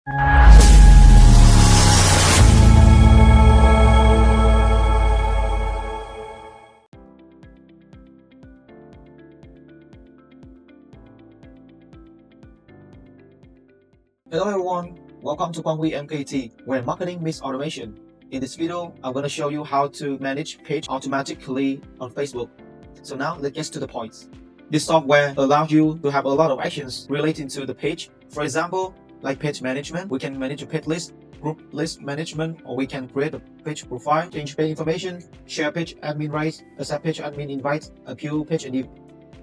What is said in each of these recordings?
Hello everyone, welcome to Quang MKT, where marketing meets automation. In this video, I'm going to show you how to manage page automatically on Facebook. So now let's get to the point. This software allows you to have a lot of actions relating to the page. For example, like page management, we can manage a page list, group list management, or we can create a page profile, change page information, share page admin rights, accept page admin invites, appeal page, and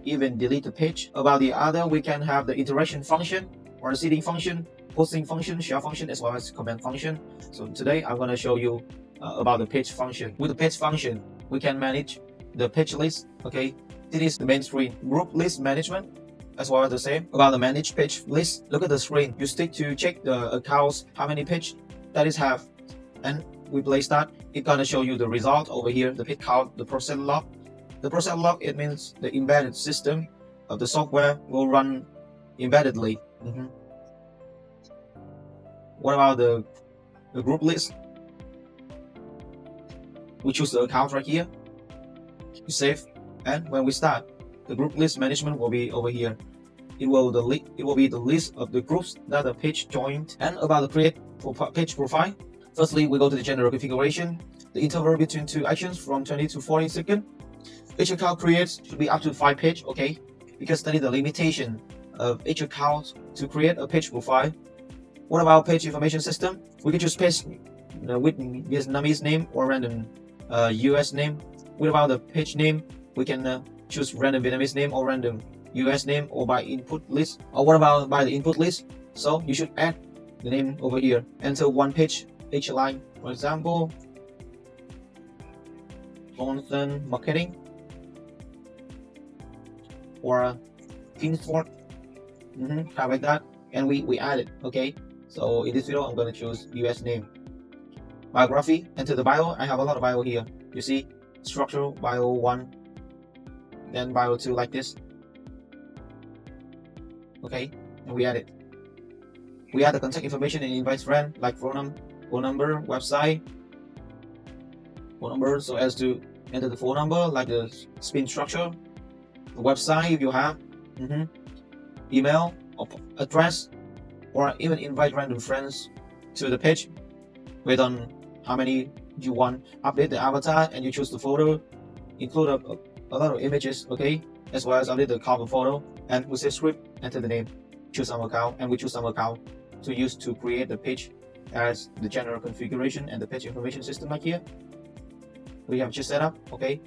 even delete the page. About the other, we can have the interaction function or the seeding function, posting function, share function, as well as comment function. So today I'm going to show you about the page function. With the page function, we can manage the page list. Okay, this is the main screen. Group list management as well as the same. About the manage page list, look at the screen. You stick to check the accounts, how many page that is have, and we place that. It's gonna show you the result over here, the page count, the process log. The process log, it means the embedded system of the software will run embeddedly. What about the group list? We choose the account right here. We save, and when we start, the group list management will be over here. It will be the list of the groups that the page joined. And about the create page profile, firstly we go to the general configuration. The interval between two actions from 20 to 40 seconds. Each account creates should be up to 5 pages. Okay, because that is the limitation of each account to create a page profile. What about page information system? We can choose page with Vietnamese name or random US name. What about the page name? We can choose random Vietnamese name or random US name, or by input list. Or what about by the input list? So you should add the name over here. Enter one page each line. For example, content marketing or Kingsford. Kind like that, and we add it. Okay, so in this video I'm going to choose US name. Biography, enter the bio. I have a lot of bio here. You see, structural bio 1, then bio 2, like this. Okay, and we add it. We add the contact information and invite friend, like phone number, website, phone number, so as to enter the phone number, like the spin structure, the website if you have, email or address, or even invite random friends to the page based on how many you want. Update the avatar, and you choose the photo, include a lot of images, okay, as well as update the cover photo. And we say script, enter the name, choose some account, and we choose some account to use to create the page as the general configuration and the page information system. Like here we have just set up. Okay,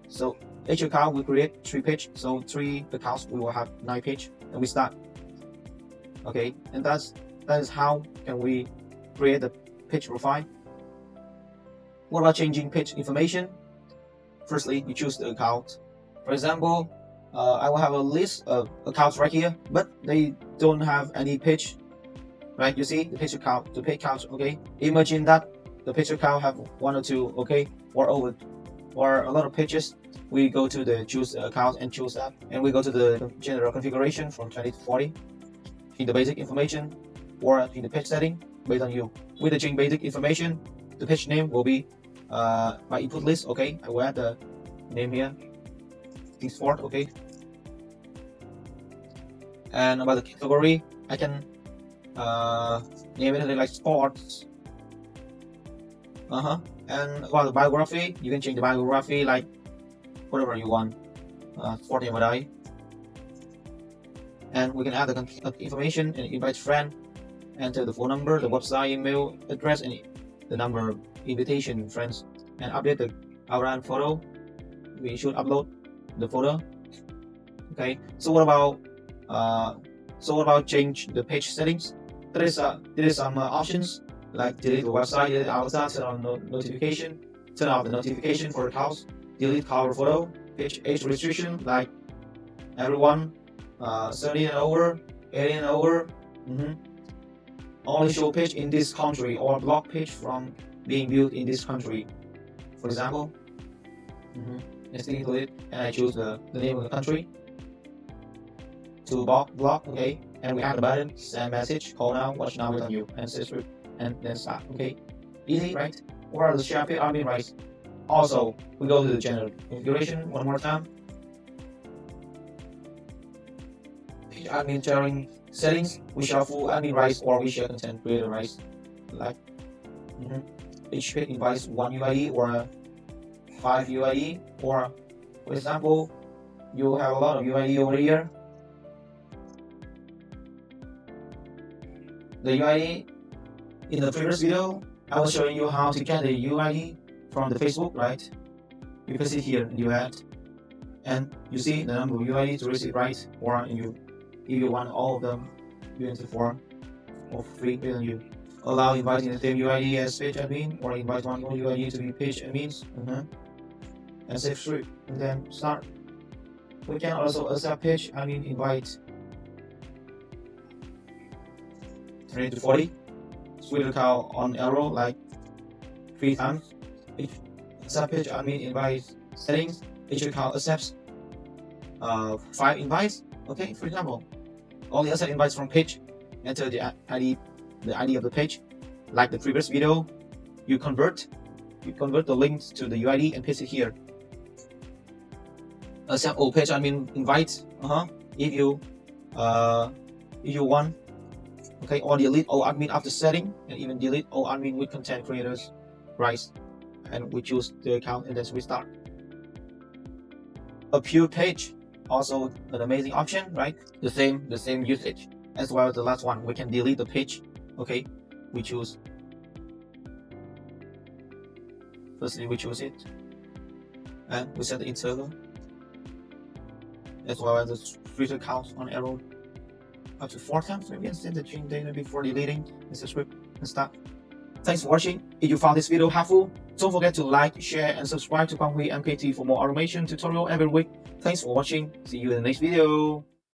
so each account we create 3 pages, so 3 accounts we will have 9 pages, and we start. Okay, and that is how can we create the page profile. What about changing page information? Firstly, you choose the account. For example, I will have a list of accounts right here, but they don't have any page. Right, you see the page account, the page count. Okay, imagine that the page account have 1 or 2, okay, or a lot of pages. We go to the choose account and choose that, and we go to the general configuration from 20 to 40. In the basic information or in the page setting based on you. With the change basic information, the page name will be my input list. Okay, I will add the name here, Kingsford. Okay, and about the category, I can name it like sports. And about the biography, you can change the biography like whatever you want. Sport name would I. And we can add the information and invite friend, enter the phone number, the website, email address, and the number of invitation friends, and update the background photo. We should upload the photo. Okay, so what about change the page settings? There is some options like delete the website, delete the avatar, turn on notification, turn off the notification for accounts, delete cover photo, page age restriction like everyone 30 and over, 80 and over. Only show page in this country, or block page from being viewed in this country. For example, let's include it, and I choose the name of the country to block. Okay, and we add the button send message, call now, watch now with you, and subscribe, and then start. Okay, easy, right? Or the share page admin, right? Also, we go to the general configuration one more time. Page admin sharing settings, we share full admin rights or we share content creator rights. Like each page invites 1 UID or 5 UID, or for example, you have a lot of UID over here. The UID in the previous video, I was showing you how to get the UID from the Facebook, right? You can see here you add, and you see the number of UID to receive, right? Or if you want all of them, you enter 4 or 3, and you allow inviting the same UID as page admin, or invite one more UID to be page admins, and save script, and then start. We can also accept page admin invite 30 to 40. Switch the count on arrow like 3 times. Each accept page admin invite settings, each account accepts 5 invites. Okay, for example, only accept invites from page. Enter the ID of the page. Like the previous video, you convert the links to the UID and paste it here. Accept all page admin invites. If you want. Okay, or delete all admin after setting, and even delete all admin with content creators rights, and we choose the account and then restart. A pure page, also an amazing option, right? The same usage as well as the last one. We can delete the page. Okay, we choose. Firstly, we choose it, and we set the interval as well as the filter count on arrow up to 4 times, maybe, and send the change data before deleting and subscribe and start. Thanks for watching. If you found this video helpful, don't forget to like, share, and subscribe to Quang MKT for more automation tutorial every week. Thanks for watching. See you in the next video.